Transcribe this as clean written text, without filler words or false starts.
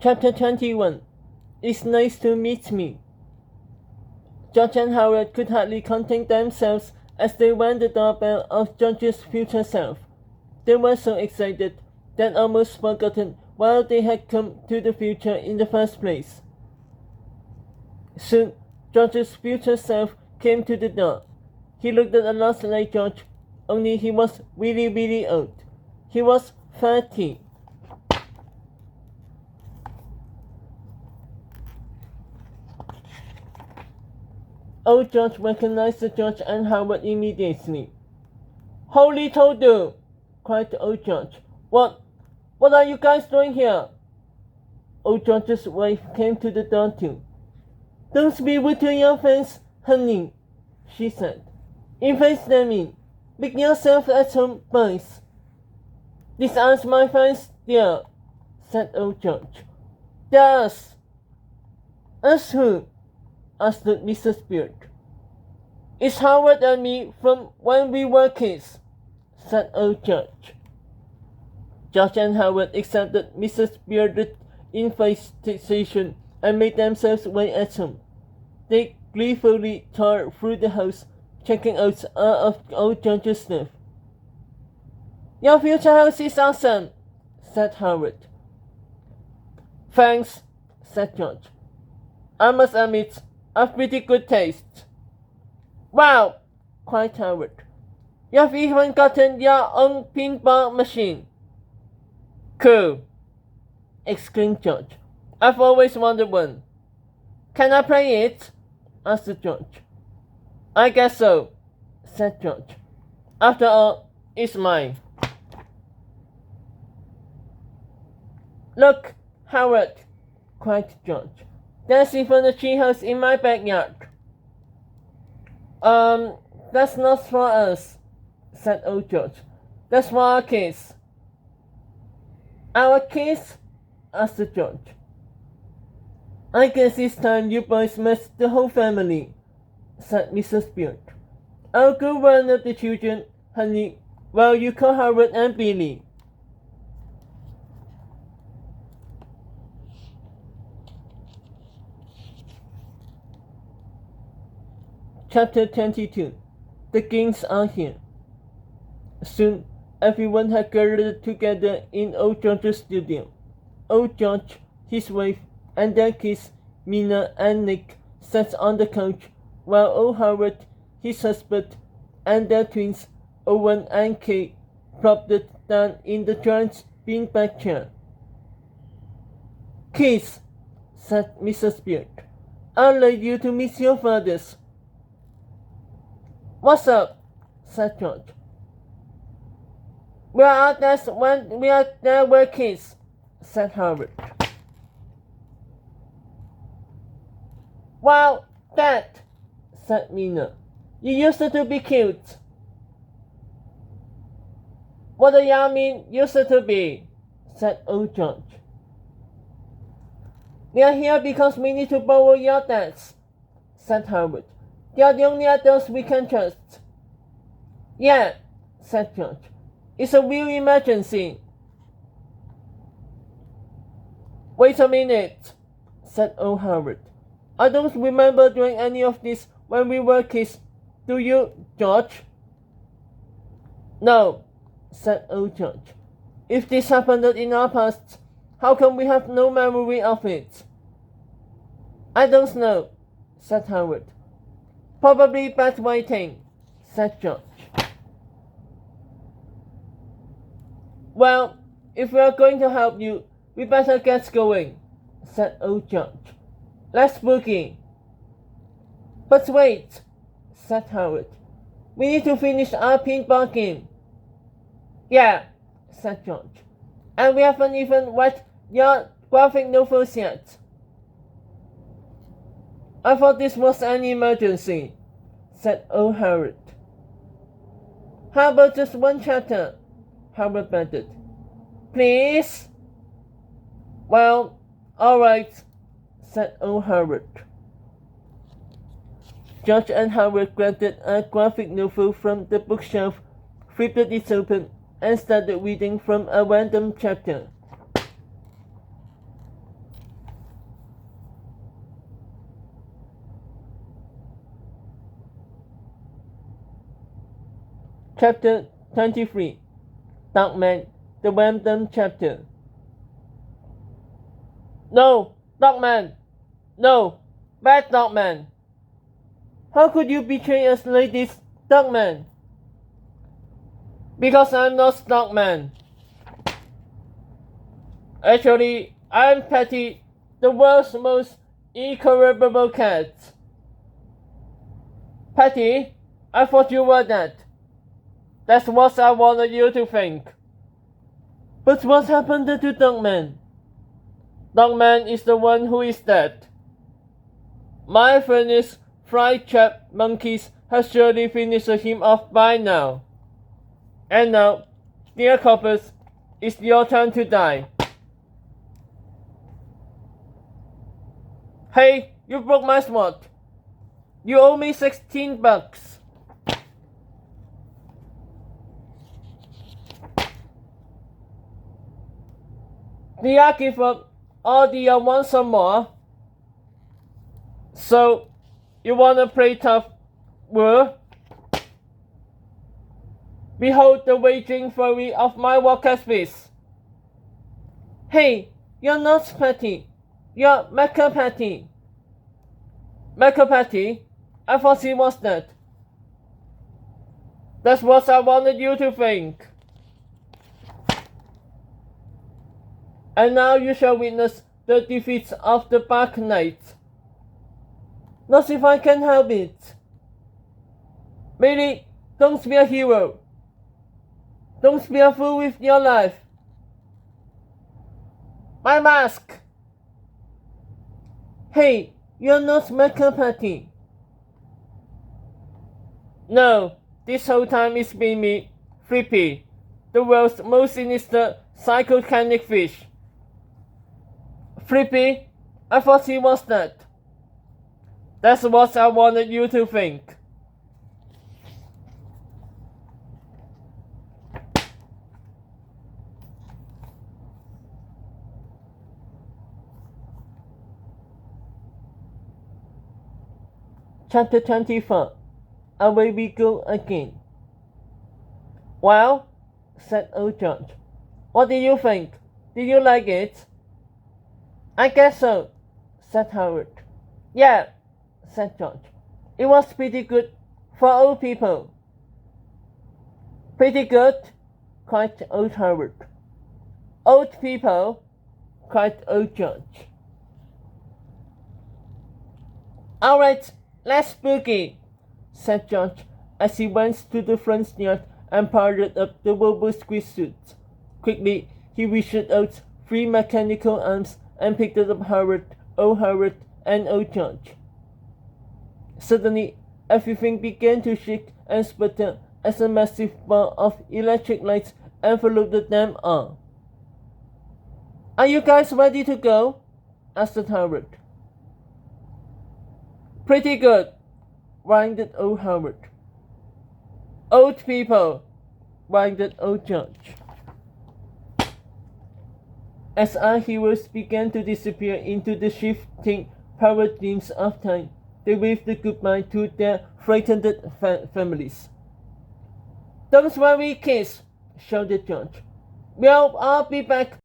Chapter 21. It's nice to meet me. George and Howard could hardly contain themselves as they rang the doorbell of George's future self. They were so excited that almost forgotten why they had come to the future in the first place. Soon, George's future self came to the door. He looked a lot like George, only he was really old. He was 30. Old George recognized George and Howard immediately. "Holy Toadoo!" cried old George. What are you guys doing here?" Old George's wife came to the door too. "Don't be rude to your friends, honey," she said. "Invite them in. Make yourself at home, boys." "These aren't my friends, dear," said old George. "They're us." "Us who?" asked Mrs. Beard. "It's Howard and me from when we were kids," said old George. George and Howard accepted Mrs. Beard's invitation and made themselves way at home. They gleefully tore through the house, checking out all of old George's stuff. "Your future house is awesome," said Howard. "Thanks," said George. "I must admit, I've pretty good taste." "Wow!" cried Howard. "You've even gotten your own pinball machine." "Cool!" exclaimed George. "I've always wanted one." "Can I play it?" asked George. "I guess so," said George. "After all, it's mine." "Look, Howard!" cried George. "There's even a treehouse in my backyard." That's not for us," said old George. "That's for our kids." "Our kids?" asked George. "I guess it's time you boys met the whole family," said Mrs. Beard. "I'll go round up the children, honey, while you call Howard and Billy." Chapter 22. The Kings are here. Soon, everyone had gathered together in old George's studio. Old George, his wife, and their kids, Mina and Nick, sat on the couch, while old Howard, his husband, and their twins, Owen and Kate, plopped down in the giant beanbag chair. "Kids," said Mrs. Beard, "I'd like you to meet your fathers." "What's up?" said George. "We are dads when they were kids," said Howard. "Wow, Dad," said Mina. "You used to be cute." "What do you mean, used to be?" said old George. "We are here because we need to borrow your dads," said Howard. "They are the only adults we can trust." "Yeah," said George. "It's a real emergency." "Wait a minute," said old Howard. "I don't remember doing any of this when we were kids. Do you, George?" "No," said old George. "If this happened in our past, how come we have no memory of it?" "I don't know," said Howard. "Probably bad writing," said George. "Well, if we are going to help you, we better get going," said old George. "Let's boogie." "But wait," said Howard. "We need to finish our pinball game." "Yeah," said George. "And we haven't even read your graphic novels yet." "I thought this was an emergency," said old Howard. "How about just one chapter?" Howard begged. "Please?" "Well, all right," said old Howard. George and Howard grabbed a graphic novel from the bookshelf, flipped it open, and started reading from a random chapter. Chapter 23 Dogman, the Random Chapter. No, Dogman! No, bad Dogman! How could you betray us like this, Dogman? Because I'm not Dogman. Actually, I'm Patty, the world's most incorrigible cat. Patty, I thought you were that. That's what I wanted you to think. But what happened to Dogman? Dogman is the one who is dead. My finished fried trap monkeys has surely finished him off by now. And now, dear coppers, it's your time to die. Hey, you broke my sword. You owe me $16. Do you give up, or do you want some more? So, you wanna play tough, were? Behold the raging fury of my Wildcat fist. Hey, you're not Patty. You're Mecha Patty. Mecha Patty? I thought he was dead. That's what I wanted you to think. And now you shall witness the defeat of the Dark Knight. Not if I can help it. Really, don't be a hero. Don't be a fool with your life. My mask! Hey, you're not Mecha Patty. No, this whole time it's been me, Flippy, the world's most sinister psychokinetic fish. Flippy, I thought he was dead. That's what I wanted you to think. Chapter 24 Away we go again. Well, said old George. What do you think? Did you like it? I guess so, said Howard. Yeah, said George. It was pretty good for old people. Pretty good, cried old Howard. Old people, cried old George. All right, let's boogie, said George as he went to the front yard and powered up the robo-squeeze suit. Quickly, he whistled out 3 mechanical arms and picked up Howard, and old George. Suddenly, everything began to shake and sputter as a massive ball of electric lights enveloped them all. Are you guys ready to go? Asked Howard. Pretty good, whined old Howard. Old people, whined old George. As our heroes began to disappear into the shifting paradigms of time, they waved goodbye to their frightened families. Don't worry, kids, shouted George. We'll all be back